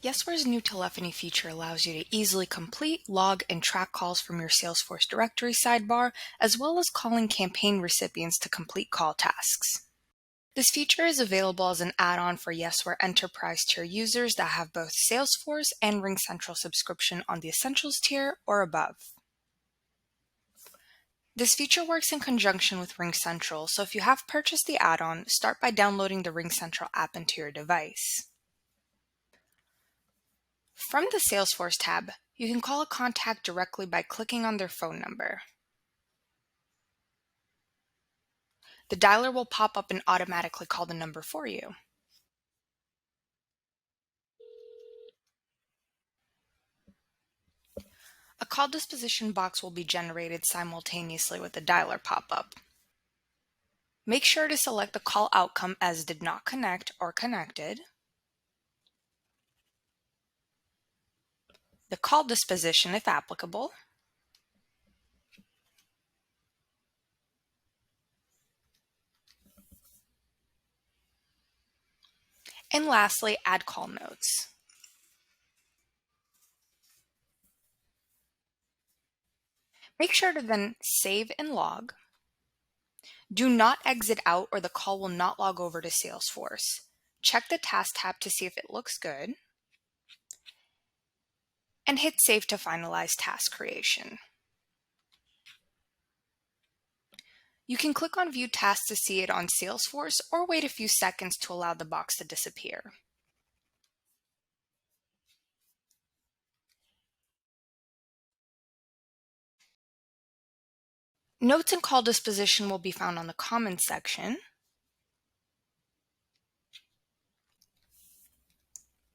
Yesware's new telephony feature allows you to easily complete, log, and track calls from your Salesforce directory sidebar, as well as calling campaign recipients to complete call tasks. This feature is available as an add-on for Yesware Enterprise tier users that have both Salesforce and RingCentral subscription on the Essentials tier or above. This feature works in conjunction with RingCentral, so if you have purchased the add-on, start by downloading the RingCentral app into your device. From the Salesforce tab, you can call a contact directly by clicking on their phone number. The dialer will pop up and automatically call the number for you. A call disposition box will be generated simultaneously with the dialer pop-up. Make sure to select the call outcome as did not connect or connected, the call disposition if applicable, and lastly, add call notes. Make sure to then save and log. Do not exit out or the call will not log over to Salesforce. Check the Task tab to see if it looks good, and hit Save to finalize task creation. You can click on View Tasks to see it on Salesforce or wait a few seconds to allow the box to disappear. Notes and call disposition will be found on the Comments section,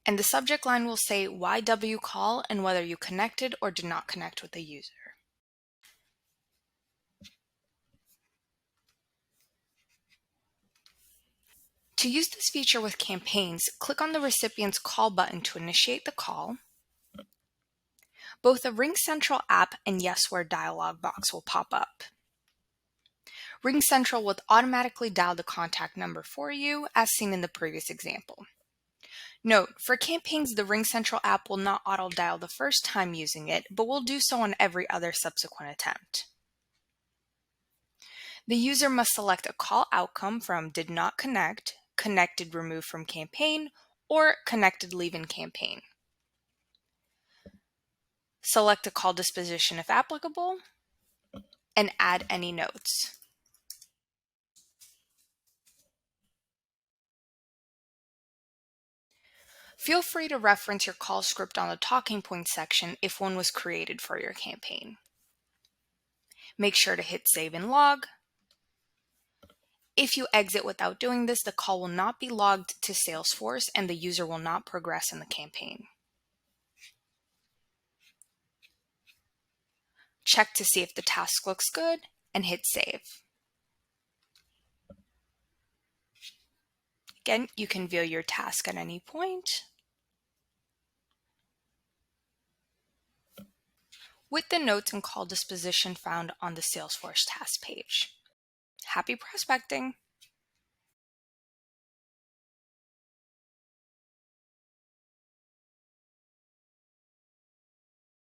and the subject line will say YW call and whether you connected or did not connect with the user. To use this feature with campaigns, click on the recipient's call button to initiate the call. Both the RingCentral app and Yesware dialog box will pop up. RingCentral will automatically dial the contact number for you, as seen in the previous example. Note, for campaigns, the RingCentral app will not auto-dial the first time using it, but will do so on every other subsequent attempt. The user must select a call outcome from did not connect, connected removed from campaign, or connected leave in campaign. Select a call disposition if applicable, and add any notes. Feel free to reference your call script on the talking points section if one was created for your campaign. Make sure to hit Save and Log. If you exit without doing this, the call will not be logged to Salesforce and the user will not progress in the campaign. Check to see if the task looks good and hit Save. Again, you can view your task at any point with the notes and call disposition found on the Salesforce task page. Happy prospecting!